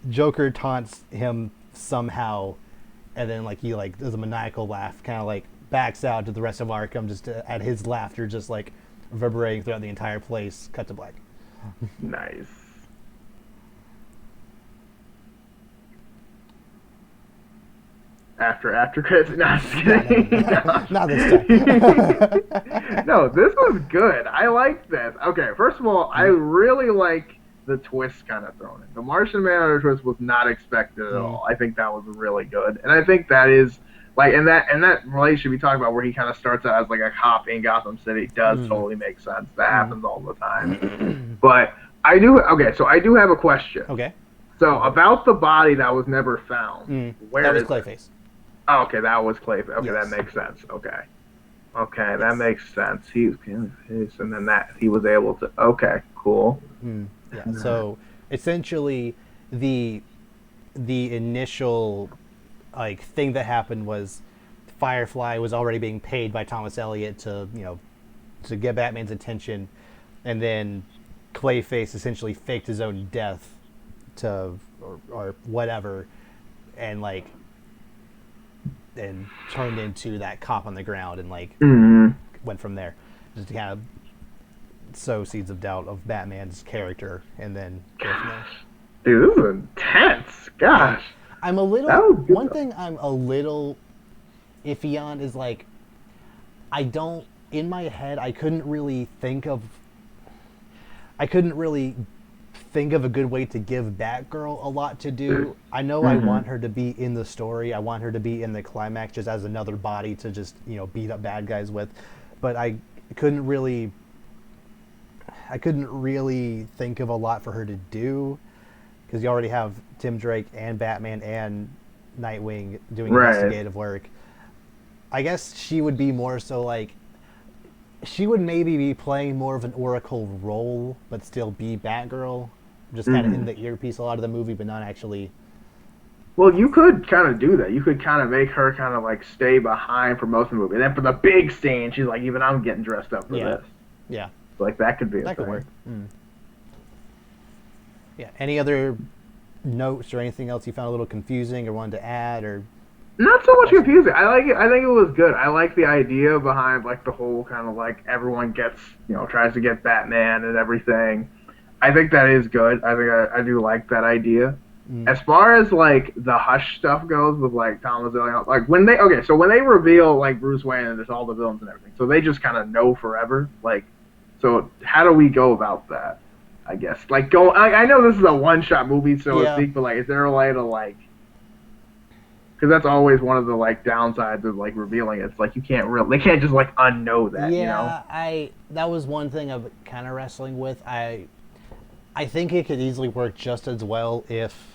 Joker taunts him somehow, and then like he like does a maniacal laugh, kind of like backs out to the rest of Arkham, just at his laughter just like reverberating throughout the entire place. Cut to black. Nice. After credits. No, I'm just kidding. Not this time. No, this was good. I liked this. Okay, first of all, I really like the twist kind of thrown in. The Martian Manhunter twist was not expected at all. I think that was really good, and I think that is like, and that relationship we talked about where he kind of starts out as like a cop in Gotham City does totally make sense. That happens all the time. But I do have a question. Okay. So about the body that was never found. Where that was is Clayface. Oh, okay, that was Clayface. Okay, Yes. That makes sense. Okay, that makes sense. He was his, and then that he was able to. Okay, cool. Yeah. So essentially, the initial like thing that happened was Firefly was already being paid by Thomas Elliott to to get Batman's attention, and then Clayface essentially faked his own death to or whatever, and like. And turned into that cop on the ground, and like went from there, just to kind of sow seeds of doubt of Batman's character, and then go from there. Dude, this is intense. Gosh, I'm a little. One thing I'm a little iffy on is like, in my head I couldn't really think of a good way to give Batgirl a lot to do. I know I want her to be in the story. I want her to be in the climax just as another body to just, beat up bad guys with. But I couldn't really think of a lot for her to do, because you already have Tim Drake and Batman and Nightwing doing investigative work. I guess she would be more so like, she would maybe be playing more of an Oracle role, but still be Batgirl. Just kind of in the earpiece a lot of the movie, but not actually. Well, you could kind of do that. You could kind of make her kind of like stay behind for most of the movie. And then for the big scene, she's like, even I'm getting dressed up for this. Yeah. Like, that could be a that thing. Could work. Yeah. Any other notes or anything else you found a little confusing or wanted to add? Or not so much confusing. I like it. I think it was good. I like the idea behind like the whole kind of like everyone gets, tries to get Batman and everything. I think that is good. I think I do like that idea. As far as like the Hush stuff goes with like Tom Mazzillion, like when they so when they reveal like Bruce Wayne and there's all the villains and everything, so they just kind of know forever. Like, so how do we go about that? I guess like go. I know this is a one-shot movie, so to speak, but like, is there a way to like? Because that's always one of the like downsides of like revealing it. It's like you can't they can't just like unknow that, you know. That was one thing I'm kind of wrestling with. I think it could easily work just as well if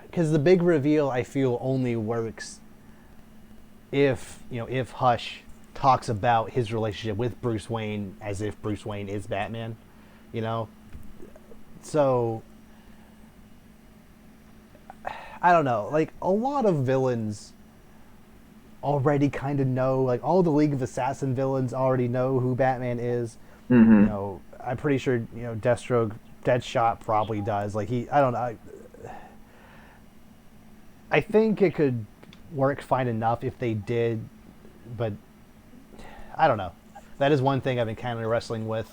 because the big reveal I feel only works if if Hush talks about his relationship with Bruce Wayne as if Bruce Wayne is Batman, you know. So I don't know. Like a lot of villains already kind of know. Like all the League of Assassin villains already know who Batman is. Mm-hmm. You know, I'm pretty sure Deathstroke, Deadshot probably does. Like I don't know. I think it could work fine enough if they did, but I don't know. That is one thing I've been kind of wrestling with.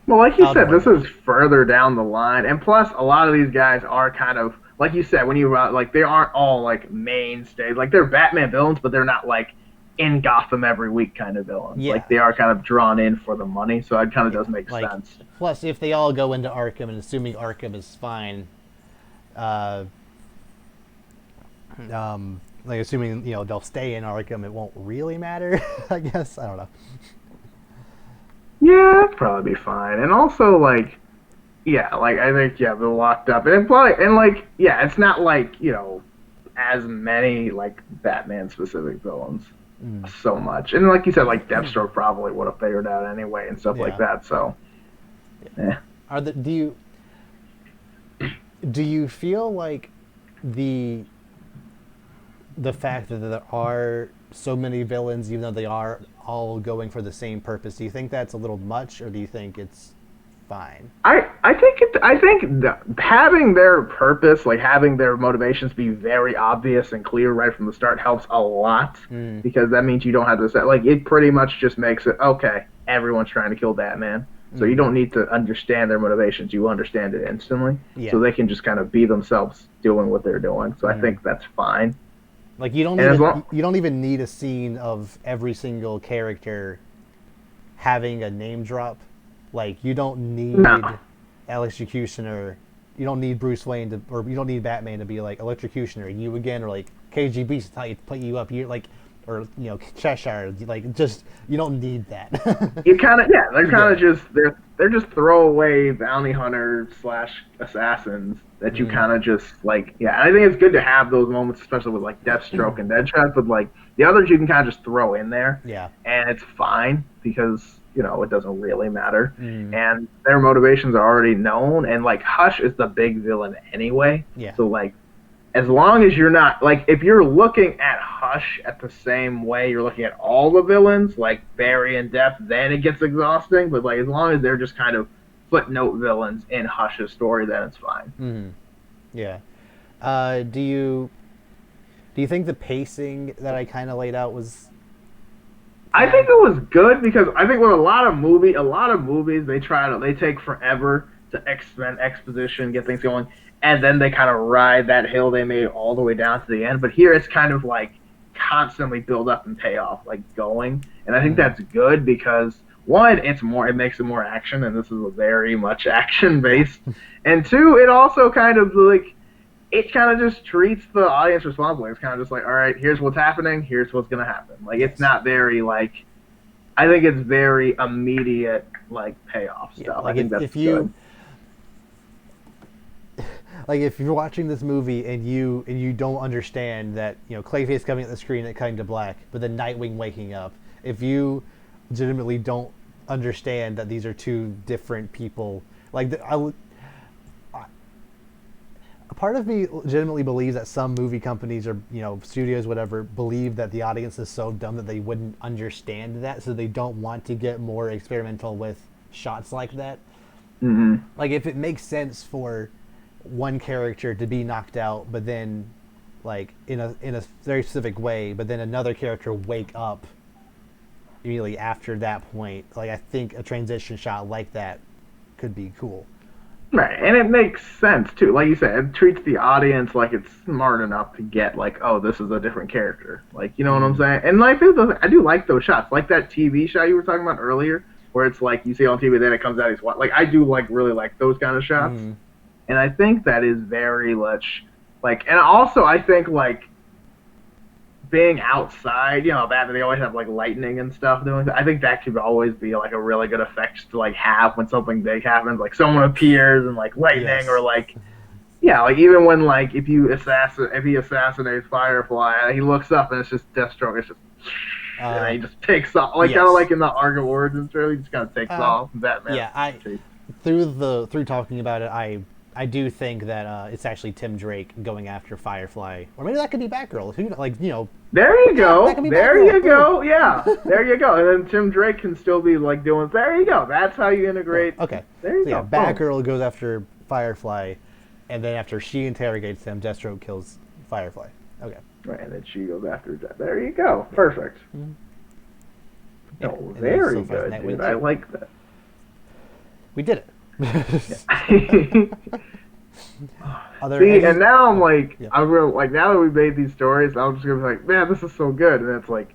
Well, like you said, this is further down the line, and plus, a lot of these guys are kind of like you said when you like they aren't all like mainstays. Like they're Batman villains, but they're not like in Gotham every week kind of villains. Yeah. Like they are kind of drawn in for the money, so it kind of does make sense. Plus, if they all go into Arkham, and assuming Arkham is fine, like assuming they'll stay in Arkham, it won't really matter. I guess I don't know. Yeah, that'd probably be fine. And also, like, yeah, like I think they're locked up, and it's not like as many like Batman specific villains so much. And like you said, like Deathstroke probably would have figured out anyway and stuff like that. So, yeah. Do you feel like the fact that there are so many villains, even though they are all going for the same purpose, do you think that's a little much, or do you think it's fine? I think having their purpose, like having their motivations be very obvious and clear right from the start helps a lot because that means you don't have to say like it pretty much just makes it okay. Everyone's trying to kill Batman, so you don't need to understand their motivations. You understand it instantly, so they can just kind of be themselves doing what they're doing. So I think that's fine. Like you don't even need a scene of every single character having a name drop. Like you don't need Electrocutioner. You don't need Bruce Wayne or you don't need Batman to be like Electrocutioner, you again, or like KGB to tell you put you up here, like, or Cheshire. Like just you don't need that. You kind of they're kind of just they're just throwaway bounty hunters / assassins that you kind of just like I think it's good to have those moments, especially with like Deathstroke and Deadshot, but like the others you can kind of just throw in there, and it's fine because it doesn't really matter, and their motivations are already known, and like Hush is the big villain anyway, so like as long as you're not like if you're looking at Hush at the same way you're looking at all the villains like Barry and Death, then it gets exhausting, but like as long as they're just kind of footnote villains in Hush's story, then it's fine. Do you think the pacing that I kind of laid out was I think it was good because I think with a lot of movies they take forever to expend exposition, get things going, and then they kind of ride that hill they made all the way down to the end. But here it's kind of like constantly build up and pay off, like going, and I think that's good because one, it makes it more action, and this is a very much action based, and two, it also kind of like it kind of just treats the audience responsibly. It's kind of just like, all right, here's what's happening, here's what's going to happen. Like, it's not very, like, I think it's very immediate, like, payoff stuff. Like I think that's good. Like, if you're watching this movie and you don't understand that, Clayface coming at the screen and cutting to black, but then Nightwing waking up, if you legitimately don't understand that these are two different people, like, part of me legitimately believes that some movie companies or studios, whatever, believe that the audience is so dumb that they wouldn't understand that, so they don't want to get more experimental with shots like that. Like if it makes sense for one character to be knocked out, but then like in a very specific way, but then another character wake up immediately after that point. Like, I think a transition shot like that could be cool. Right, and it makes sense too. Like you said, it treats the audience like it's smart enough to get like, oh, this is a different character. Like, you know what I'm saying? And I do like those shots, like that TV shot you were talking about earlier, where it's like you see on TV, then it comes out. He's like, I do really like those kind of shots, and I think that is very much like, and also I think like being outside, that they always have like lightning and stuff doing that. I think that could always be like a really good effect to like have when something big happens, like someone appears and like lightning or like like even when like if he assassinates Firefly, he looks up and it's just Deathstroke. It's just and then he just takes off, like kind of like in the Argo Origins trailer, he just kind of takes off. Batman. Yeah, through talking about it, I do think that it's actually Tim Drake going after Firefly, or maybe that could be Batgirl. Who There you go. There you go. Yeah, there you go. And then Tim Drake can still be like doing. There you go. That's how you integrate. Okay. There you go. Batgirl goes after Firefly, and then after she interrogates him, Deathstroke kills Firefly. Okay. Right, and then she goes after that. There you go. Perfect. No, very good, dude. I like that. We did it. And now I'm like, I'm real like now that we made these stories, I'm just gonna be like, man, this is so good, and it's like,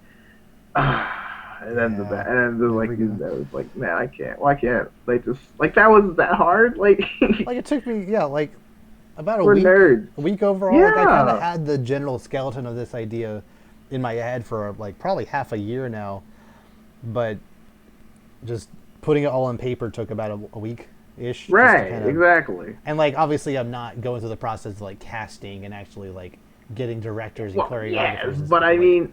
and then that was like, man, I can't. Why can't they just like that was that hard? Like it took me, like about a week overall. Yeah. Like I kind of had the general skeleton of this idea in my head for like probably half a year now, but just putting it all on paper took about a week. Ish, right, exactly. And like obviously I'm not going through the process of like casting and actually like getting directors and choreographers. Yes, but I mean,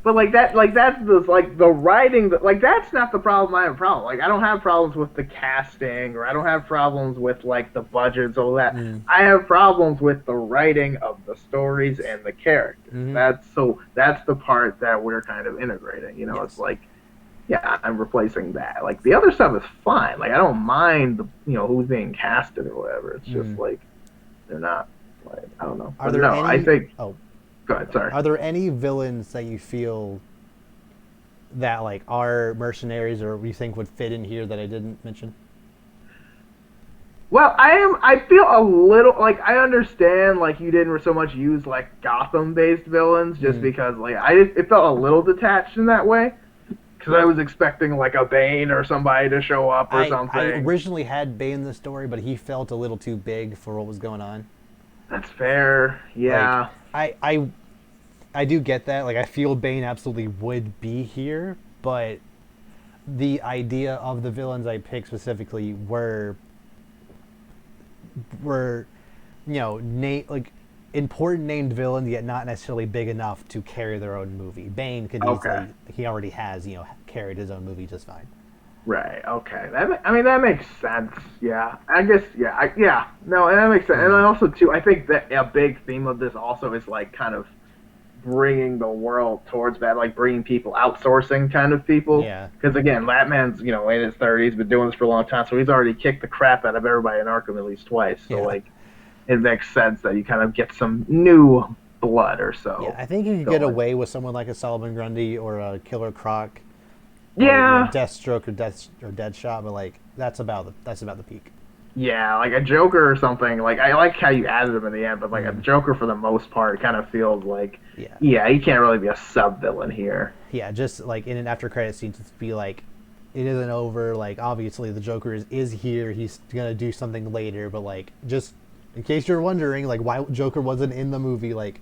but like that's the writing, like that's not the problem. I have a problem. Like I don't have problems with the casting, or I don't have problems with like the budgets, all that. I have problems with the writing of the stories and the characters. That's the part that we're kind of integrating. It's like. Yeah, I'm replacing that. Like the other stuff is fine. Like I don't mind who's being casted or whatever. It's just like they're not like I don't know. I think. Oh, go ahead. Sorry. Are there any villains that you feel that like are mercenaries or you think would fit in here that I didn't mention? Well, I feel a little like I understand like you didn't so much use like Gotham-based villains just because like it felt a little detached in that way. Because I was expecting like a Bane or somebody to show up or something. I originally had Bane in the story, but he felt a little too big for what was going on. That's fair. Yeah. Like, I do get that. Like I feel Bane absolutely would be here, but the idea of the villains I picked specifically were like important named villains, yet not necessarily big enough to carry their own movie. Bane could easily, he already has, carried his own movie just fine. Right. Okay. That makes sense. Yeah. I guess. Yeah. No, and that makes sense. And also too, I think that a big theme of this also is like kind of bringing the world towards that, like bringing people outsourcing kind of people. Yeah. Because again, Batman's in his 30s, been doing this for a long time, so he's already kicked the crap out of everybody in Arkham at least twice. So like. It makes sense that you kind of get some new blood or so. Yeah, I think you could get away with someone like a Solomon Grundy or a Killer Croc. Yeah. Or Deathstroke or Deadshot, but like that's about the peak. Yeah, like a Joker or something. Like I like how you added him in the end, but like a Joker for the most part kind of feels like he can't really be a sub villain here. Yeah, just like in an after credit scene, just be like, it isn't over. Like obviously the Joker is here. He's gonna do something later, but like just. In case you're wondering, like, why Joker wasn't in the movie, like,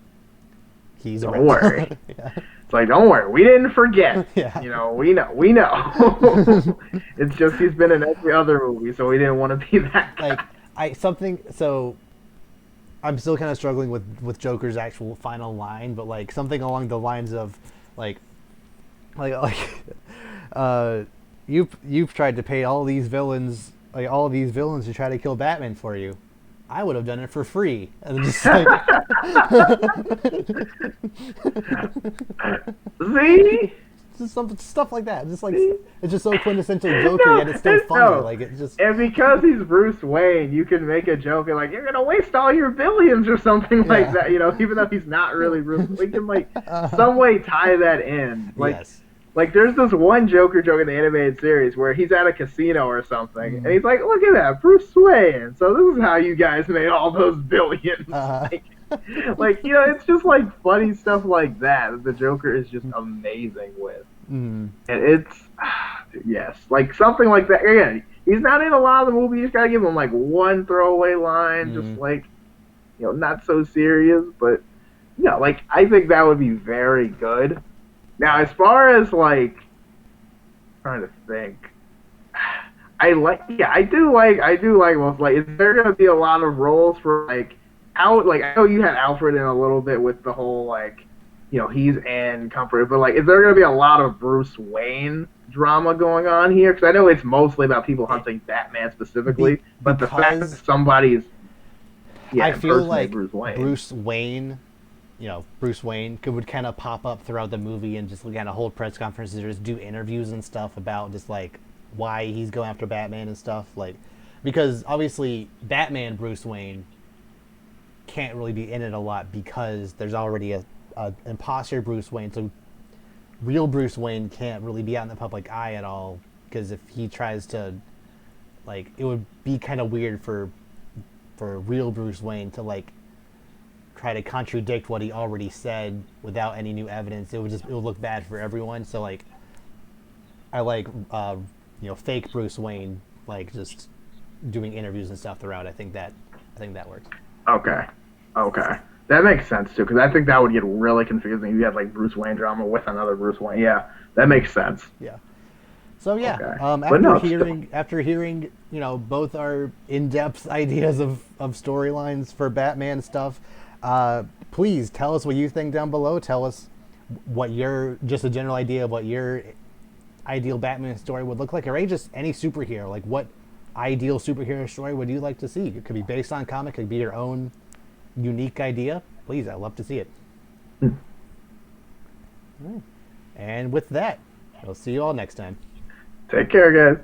he's around. Don't worry. It's like, don't worry. We didn't forget. We know. It's just he's been in every other movie, so we didn't want to be that guy. So I'm still kind of struggling with Joker's actual final line, but, like, something along the lines of, you've tried to pay all these villains to try to kill Batman for you. I would have done it for free. And just like see, just stuff like that. Just like it's just so quintessential Joker, yet it's still funny. Like it just. And because he's Bruce Wayne, you can make a joke and like you're gonna waste all your billions or something like that. Even though he's not really Bruce, we can like some way tie that in. Like, yes. Like, there's this one Joker joke in the animated series where he's at a casino or something, and Mm. he's like, "Look at that, Bruce Wayne. So this is how you guys made all those billions." Uh, It's just like funny stuff like that that the Joker is just amazing with, mm. and it's yes, like something like that. Again, he's not in a lot of the movies. You just gotta give him like one throwaway line, just like not so serious, but like I think that would be very good. Now, as far as like trying to think. I do like most like is there gonna be a lot of roles for like out like I know you had Alfred in a little bit with the whole like he's in Comfort, but like is there gonna be a lot of Bruce Wayne drama going on here? Because I know it's mostly about people hunting Batman specifically, but the fact that somebody's I feel like Bruce Wayne Bruce Wayne would kind of pop up throughout the movie and just kind of hold press conferences or just do interviews and stuff about just like why he's going after Batman and stuff. Like, because obviously Batman Bruce Wayne can't really be in it a lot because there's already a imposter Bruce Wayne. So real Bruce Wayne can't really be out in the public eye at all because if he tries to, like, it would be kind of weird for real Bruce Wayne to like try to contradict what he already said without any new evidence. It would look bad for everyone. So like, I like fake Bruce Wayne like just doing interviews and stuff throughout. I think that works. Okay, that makes sense too because I think that would get really confusing if you had like Bruce Wayne drama with another Bruce Wayne. Yeah, that makes sense. Yeah. So yeah, okay. After hearing both our in-depth ideas of storylines for Batman stuff. Please tell us what you think down below. Tell us what just a general idea of what your ideal Batman story would look like, or just any superhero. Like, what ideal superhero story would you like to see? It could be based on comic. It could be your own unique idea. Please, I'd love to see it. And with that, I'll see you all next time. Take care, guys.